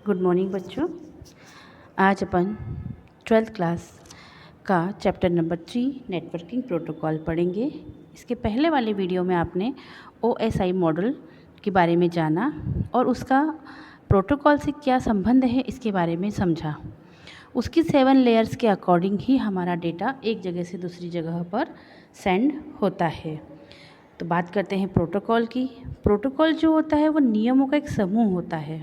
Good morning बच्चों। आज अपन 12th class का चैप्टर नंबर 3 नेटवर्किंग प्रोटोकॉल पढ़ेंगे। इसके पहले वाले वीडियो में आपने OSI मॉडल के बारे में जाना और उसका प्रोटोकॉल से क्या संबंध है इसके बारे में समझा। उसकी 7 लेयर्स के अकॉर्डिंग ही हमारा डेटा एक जगह से दूसरी जगह पर सेंड होता है। तो बात करते हैं प्रोटोकॉल की। प्रोटोकॉल जो होता है वो नियमों का एक समूह होता है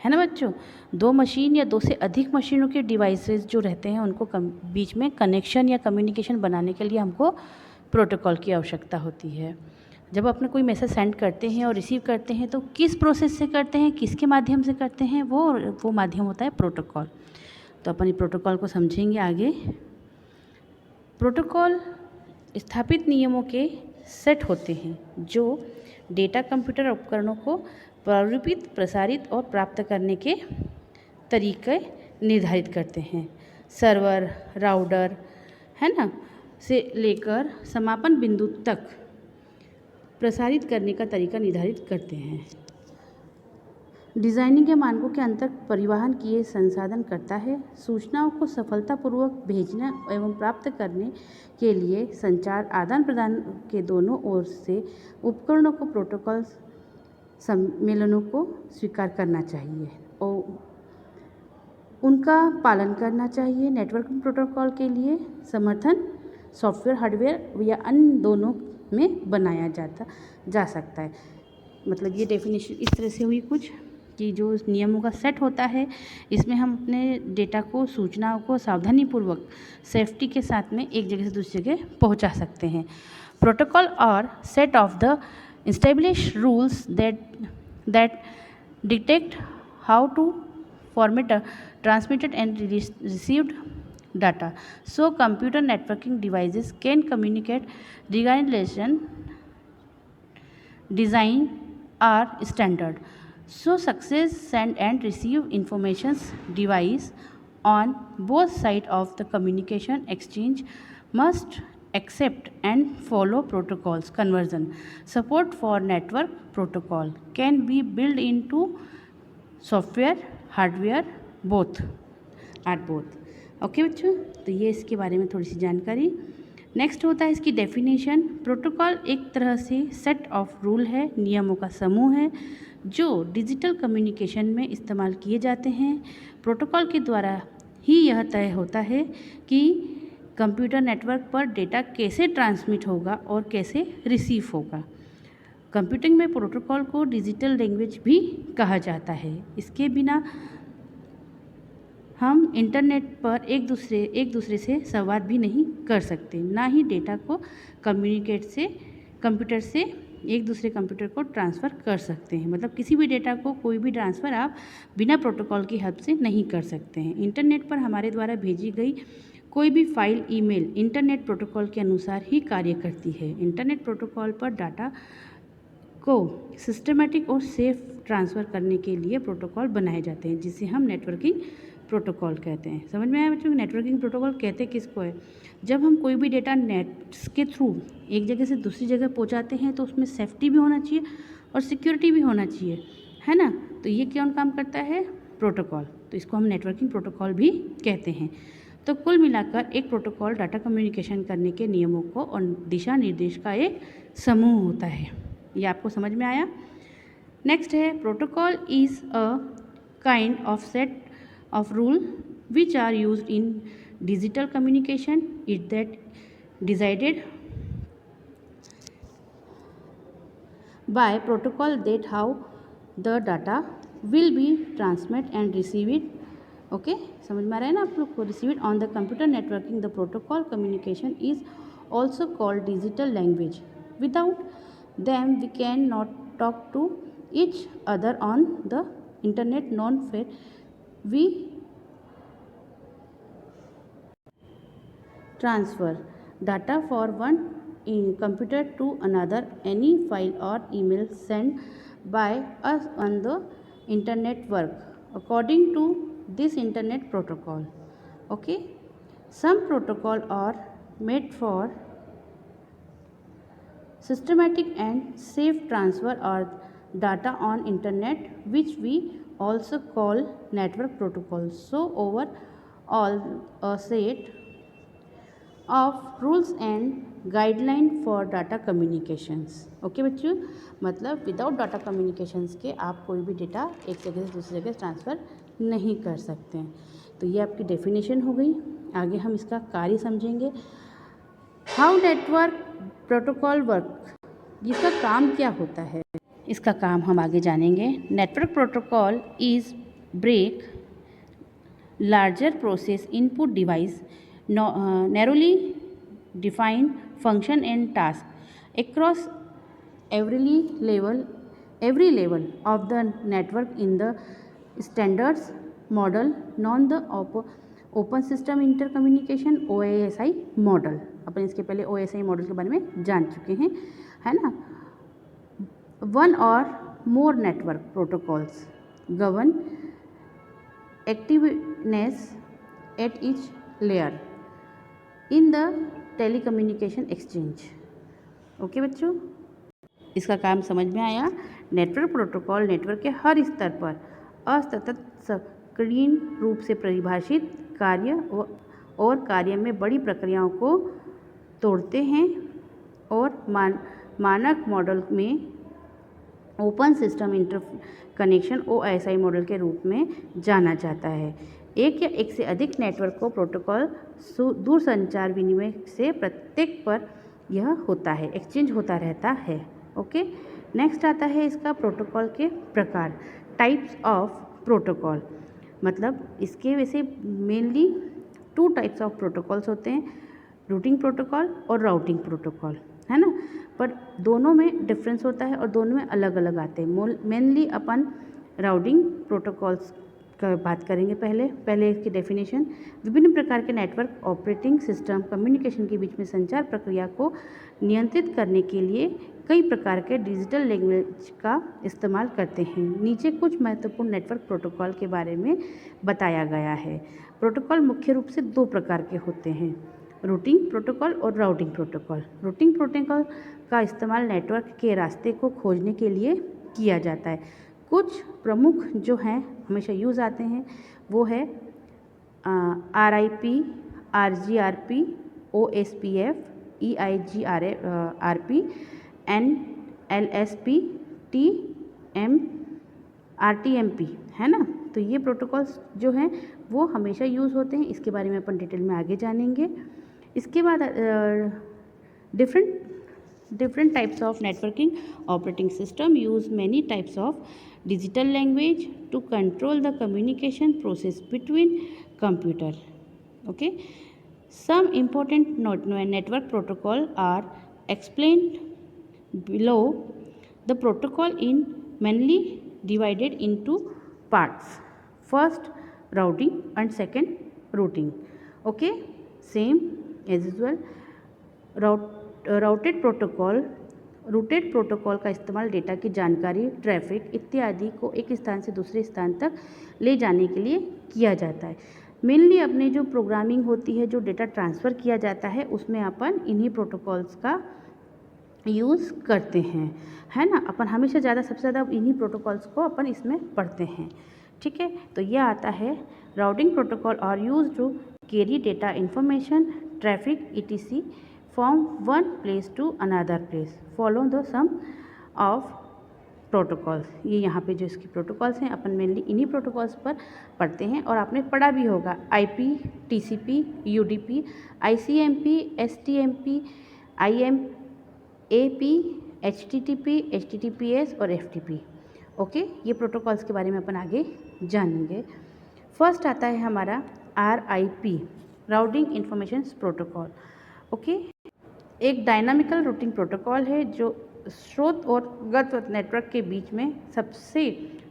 ना बच्चों। 2 मशीन या 2 से अधिक मशीनों के डिवाइसेस जो रहते हैं उनको बीच में कनेक्शन या कम्युनिकेशन बनाने के लिए हमको प्रोटोकॉल की आवश्यकता होती है। जब अपने कोई मैसेज सेंड करते हैं और रिसीव करते हैं तो किस प्रोसेस से करते हैं, किसके माध्यम से करते हैं, वो माध्यम होता है प्रोटोकॉल। तो अपन प्रोटोकॉल को समझेंगे आगे। प्रोटोकॉल स्थापित नियमों के सेट होते हैं जो डेटा कंप्यूटर उपकरणों को प्रारूपित, प्रसारित और प्राप्त करने के तरीके निर्धारित करते हैं। सर्वर, राउटर है ना से लेकर समापन बिंदु तक प्रसारित करने का तरीका निर्धारित करते हैं। डिज़ाइनिंग के मानकों के अंतर परिवहन किए संसाधन करता है। सूचनाओं को सफलतापूर्वक भेजने एवं प्राप्त करने के लिए संचार आदान प्रदान के दोनों ओर से उपकरणों को प्रोटोकॉल सम्मेलनों को स्वीकार करना चाहिए और उनका पालन करना चाहिए। नेटवर्किंग प्रोटोकॉल के लिए समर्थन सॉफ्टवेयर, हार्डवेयर या अन्य दोनों में बनाया जा सकता है। मतलब ये डेफिनेशन इस तरह से हुई कुछ कि जो नियमों का सेट होता है इसमें हम अपने डेटा को, सूचनाओं को सावधानीपूर्वक सेफ्टी के साथ में एक जगह से दूसरी जगह पहुंचा सकते हैं। प्रोटोकॉल और set of the establish rules that dictate how to format transmitted and received data, so computer networking devices can communicate regardless design are standard. So success send and receive informations device on both sides of the communication exchange must accept and follow protocols. Conversion support for network protocol can be built into software, hardware, both at both. Okay बच्चों, तो ये इसके बारे में थोड़ी सी जानकारी। Next होता है इसकी डेफिनेशन। प्रोटोकॉल एक तरह से सेट ऑफ रूल है, नियमों का समूह है जो डिजिटल कम्युनिकेशन में इस्तेमाल किए जाते हैं। प्रोटोकॉल के द्वारा ही यह तय होता है कि कंप्यूटर नेटवर्क पर डेटा कैसे ट्रांसमिट होगा और कैसे रिसीव होगा। कंप्यूटिंग में प्रोटोकॉल को डिजिटल लैंग्वेज भी कहा जाता है। इसके बिना हम इंटरनेट पर एक दूसरे से संवाद भी नहीं कर सकते, ना ही डेटा को कंप्यूटर से एक दूसरे कंप्यूटर को ट्रांसफ़र कर सकते हैं। मतलब किसी भी डेटा को कोई भी ट्रांसफ़र आप बिना प्रोटोकॉल की हेल्प से नहीं कर सकते हैं। इंटरनेट पर हमारे द्वारा भेजी गई कोई भी फाइल, ईमेल इंटरनेट प्रोटोकॉल के अनुसार ही कार्य करती है। इंटरनेट प्रोटोकॉल पर डाटा को सिस्टमेटिक और सेफ ट्रांसफ़र करने के लिए प्रोटोकॉल बनाए जाते हैं जिसे हम नेटवर्किंग प्रोटोकॉल कहते हैं। समझ में आया बच्चों? नेटवर्किंग प्रोटोकॉल कहते किसको है? जब हम कोई भी डेटा नेट्स के थ्रू एक जगह से दूसरी जगह पहुंचाते हैं तो उसमें सेफ्टी भी होना चाहिए और सिक्योरिटी भी होना चाहिए, है ना। तो ये कौन काम करता है? प्रोटोकॉल। तो इसको हम नेटवर्किंग प्रोटोकॉल भी कहते हैं। तो कुल मिलाकर एक प्रोटोकॉल डाटा कम्युनिकेशन करने के नियमों को और दिशा निर्देश का एक समूह होता है। ये आपको समझ में आया? नेक्स्ट है protocol is a kind of set of rule which are used in digital communication is that decided by protocol that how the data will be transmit and receive it. Okay, समझ में आ रहा है ना आप लोग को? Receive it on the computer networking the protocol communication is also called digital language. Without them we can not talk to each other on the internet non fair we transfer data for one computer to another. Any file or email sent by us on the internet work according to this internet protocol. Okay, some protocol are made for systematic and safe transfer or data on internet which we also called network protocol. So overall a set of rules and guideline for data communications. Okay बच्चों, मतलब without data communications के आप कोई भी data एक जगह से दूसरी जगह ट्रांसफ़र नहीं कर सकते हैं। तो ये आपकी डेफिनेशन हो गई। आगे हम इसका कार्य समझेंगे। हाउ नेटवर्क प्रोटोकॉल वर्क, इसका काम क्या होता है, इसका काम हम आगे जानेंगे। Network protocol is break larger process input device narrowly defined function and task across every level of the network in the standards model known the open system intercommunication OSI model. अपन इसके पहले OSI मॉडल के बारे में जान चुके हैं, है ना। One or more network protocols govern activeness at each layer in the telecommunication exchange। Okay बच्चों, इसका काम समझ में आया। नेटवर्क प्रोटोकॉल नेटवर्क के हर स्तर पर असतत सक्रिय रूप से परिभाषित कार्य और कार्य में बड़ी प्रक्रियाओं को तोड़ते हैं और मानक मॉडल में open system inter connection OSI model के रूप में जाना जाता है। एक या एक से अधिक नेटवर्क को प्रोटोकॉल दूरसंचार विनिमय से प्रत्येक पर यह होता है, एक्सचेंज होता रहता है। ओके, नेक्स्ट आता है इसका प्रोटोकॉल के प्रकार, टाइप्स ऑफ प्रोटोकॉल। मतलब इसके वैसे मेनली 2 टाइप्स ऑफ प्रोटोकॉल्स होते हैं, रूटिंग प्रोटोकॉल और राउटिंग प्रोटोकॉल, है ना। पर दोनों में डिफरेंस होता है और दोनों में अलग अलग आते हैं। मेनली अपन राउटिंग प्रोटोकॉल्स का बात करेंगे। पहले इसकी डेफिनेशन। विभिन्न प्रकार के नेटवर्क ऑपरेटिंग सिस्टम कम्युनिकेशन के बीच में संचार प्रक्रिया को नियंत्रित करने के लिए कई प्रकार के डिजिटल लैंग्वेज का इस्तेमाल करते हैं। नीचे कुछ महत्वपूर्ण नेटवर्क प्रोटोकॉल के बारे में बताया गया है। प्रोटोकॉल मुख्य रूप से 2 प्रकार के होते हैं, रूटिंग प्रोटोकॉल और राउटिंग प्रोटोकॉल। रूटिंग प्रोटोकॉल का इस्तेमाल नेटवर्क के रास्ते को खोजने के लिए किया जाता है। कुछ प्रमुख जो हैं हमेशा यूज़ आते हैं वो है RIP, RGRP, OSPF, EIGRP, NLSP, TM, RTMP, है ना। तो ये प्रोटोकॉल्स जो हैं वो हमेशा यूज़ होते हैं। इसके बारे में अपन डिटेल में आगे जानेंगे। इसके बाद different types of networking operating system use many types of digital language to control the communication process between computer। Okay, some important network protocol are explained below. The protocol in mainly divided into parts, first routing and second routing। Okay, same as usual। Rooted protocol का इस्तेमाल data की जानकारी, traffic इत्यादि को एक स्थान से दूसरे स्थान तक ले जाने के लिए किया जाता है। मेनली अपने जो प्रोग्रामिंग होती है, जो डेटा ट्रांसफ़र किया जाता है, उसमें अपन इन्हीं प्रोटोकॉल्स का यूज़ करते हैं, है ना। अपन हमेशा सबसे ज़्यादा इन्हीं प्रोटोकॉल्स को अपन इसमें पढ़ते हैं, ठीक है। तो यह आता है राउटिंग प्रोटोकॉल और use to carry data information traffic ETC from one place to another place follow the sum of protocols। ये यहाँ पे जो इसकी प्रोटोकॉल्स हैं अपन मेनली इन्हीं प्रोटोकॉल्स पर पढ़ते हैं और आपने पढ़ा भी होगा IP, TCP, UDP, ICMP, STMP, IMAP, HTTP, HTTPS और FTP। ओके, ये प्रोटोकॉल्स के बारे में अपन आगे जानेंगे। फर्स्ट आता है हमारा RIP, routing information protocol. Okay, एक डायनामिकल रूटिंग प्रोटोकॉल है जो स्रोत और गत नेटवर्क के बीच में सबसे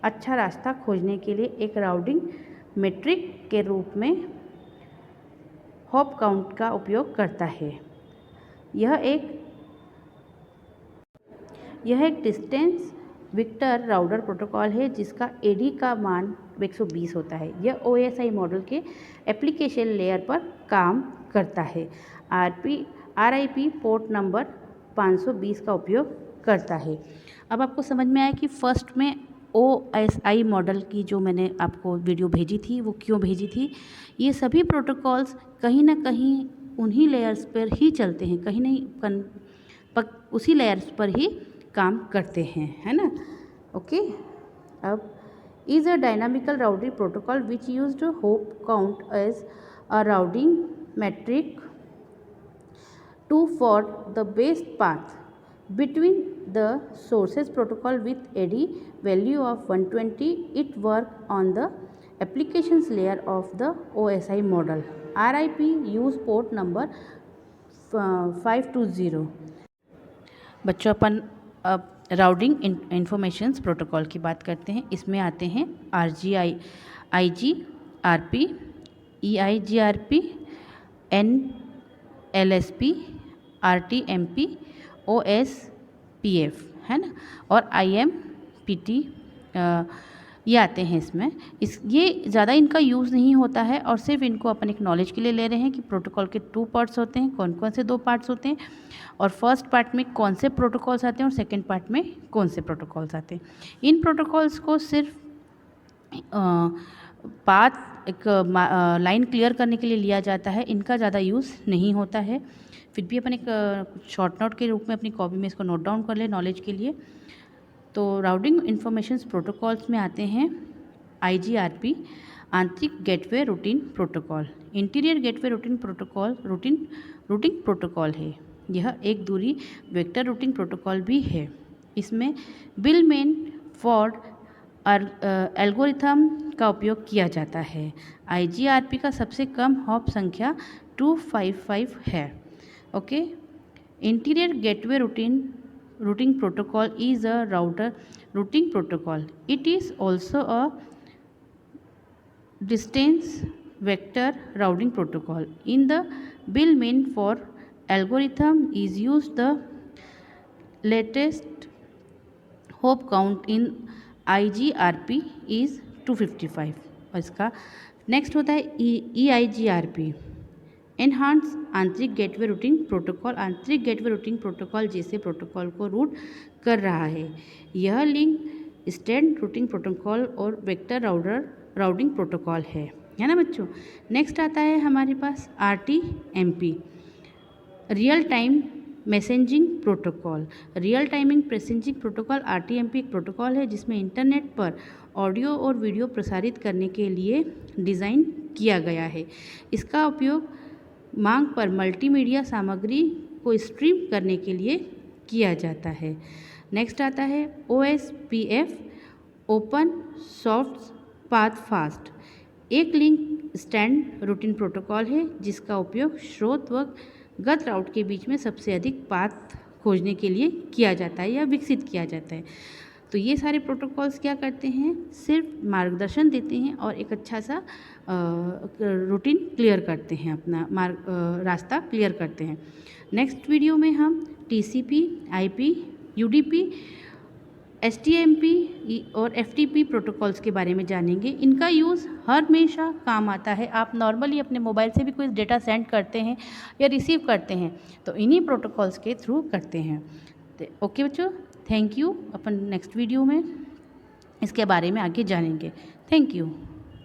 अच्छा रास्ता खोजने के लिए एक राउटिंग मेट्रिक के रूप में हॉप काउंट का उपयोग करता है। यह एक डिस्टेंस वेक्टर राउटर प्रोटोकॉल है जिसका AD का मान 120 होता है। यह OSI मॉडल के एप्लीकेशन लेयर पर काम करता है। RIP पोर्ट नंबर 520 का उपयोग करता है। अब आपको समझ में आया कि फर्स्ट में OSI मॉडल की जो मैंने आपको वीडियो भेजी थी वो क्यों भेजी थी, ये सभी प्रोटोकॉल्स कहीं ना कहीं उन्हीं लेयर्स पर ही चलते हैं, कहीं नहीं उसी लेयर्स पर ही काम करते हैं, है ना। ओके, अब is a dynamical routing protocol which used hop count as a routing metric to for the best path between the sources protocol with AD value of 120. It work on the applications layer of the OSI model. RIP use port number 520. बच्चों अपन अब routing informations protocol की बात करते हैं। इसमें आते हैं RGI, IGRP, EIGRP, NLSP, RTMP, OSPF, है ना, और IMPT ये आते हैं इसमें। ये ज़्यादा इनका यूज़ नहीं होता है और सिर्फ इनको अपन एक नॉलेज के लिए ले रहे हैं कि प्रोटोकॉल के 2 पार्ट्स होते हैं, कौन कौन से 2 पार्ट्स होते हैं, और फर्स्ट पार्ट में कौन से प्रोटोकॉल्स आते हैं और सेकंड पार्ट में कौन से प्रोटोकॉल्स आते हैं। इन प्रोटोकॉल्स को सिर्फ पाथ एक लाइन क्लियर करने के लिए लिया जाता है, इनका ज़्यादा यूज़ नहीं होता है। फिर भी अपन एक शॉर्ट नोट के रूप में अपनी कॉपी में इसको नोट डाउन कर ले नॉलेज के लिए। तो राउटिंग इंफॉर्मेशन प्रोटोकॉल्स में आते हैं IGRP, आंतरिक gateway routing protocol. Interior gateway routing protocol routing protocol है। यह एक दूरी वेक्टर रूटिंग प्रोटोकॉल भी है। इसमें बिलमेन फॉर्ड एल्गोरिथम का उपयोग किया जाता है। IGRP का सबसे कम हॉप संख्या 255 है। Okay, interior gateway routing protocol is a router routing protocol. It is also a distance vector routing protocol. In the Bellman for algorithm is used the latest hop count in IGRP is 255। और इसका next होता है EIGRP, enhance आंतरिक gateway routing protocol. आंतरिक gateway routing protocol जैसे protocol को root कर रहा है। यह लिंक स्टैंड रूटिंग प्रोटोकॉल और वेक्टर राउटिंग प्रोटोकॉल है ना बच्चों। नेक्स्ट आता है हमारे पास RTMP, real time messaging protocol. Real timing messaging protocol RTMP एक प्रोटोकॉल है जिसमें इंटरनेट पर ऑडियो और वीडियो प्रसारित करने के लिए डिज़ाइन किया गया है। इसका उपयोग मांग पर मल्टीमीडिया सामग्री को स्ट्रीम करने के लिए किया जाता है। नेक्स्ट आता है OSPF, open soft path fast, एक लिंक स्टैंड रूटिंग प्रोटोकॉल है जिसका उपयोग स्रोत व गत राउट के बीच में सबसे अधिक पाथ खोजने के लिए किया जाता है या विकसित किया जाता है। तो ये सारे प्रोटोकॉल्स क्या करते हैं, सिर्फ मार्गदर्शन देते हैं और एक अच्छा सा रूटीन क्लियर करते हैं, अपना रास्ता क्लियर करते हैं। नेक्स्ट वीडियो में हम TCP, IP, UDP, STMP और FTP प्रोटोकॉल्स के बारे में जानेंगे। इनका यूज़ हमेशा काम आता है। आप नॉर्मली अपने मोबाइल से भी कोई डेटा सेंड करते हैं या रिसीव करते हैं तो इन्हीं प्रोटोकॉल्स के थ्रू करते हैं। तो ओके बच्चों, thank you. Upon next video में इसके बारे में आगे जानेंगे। Thank you.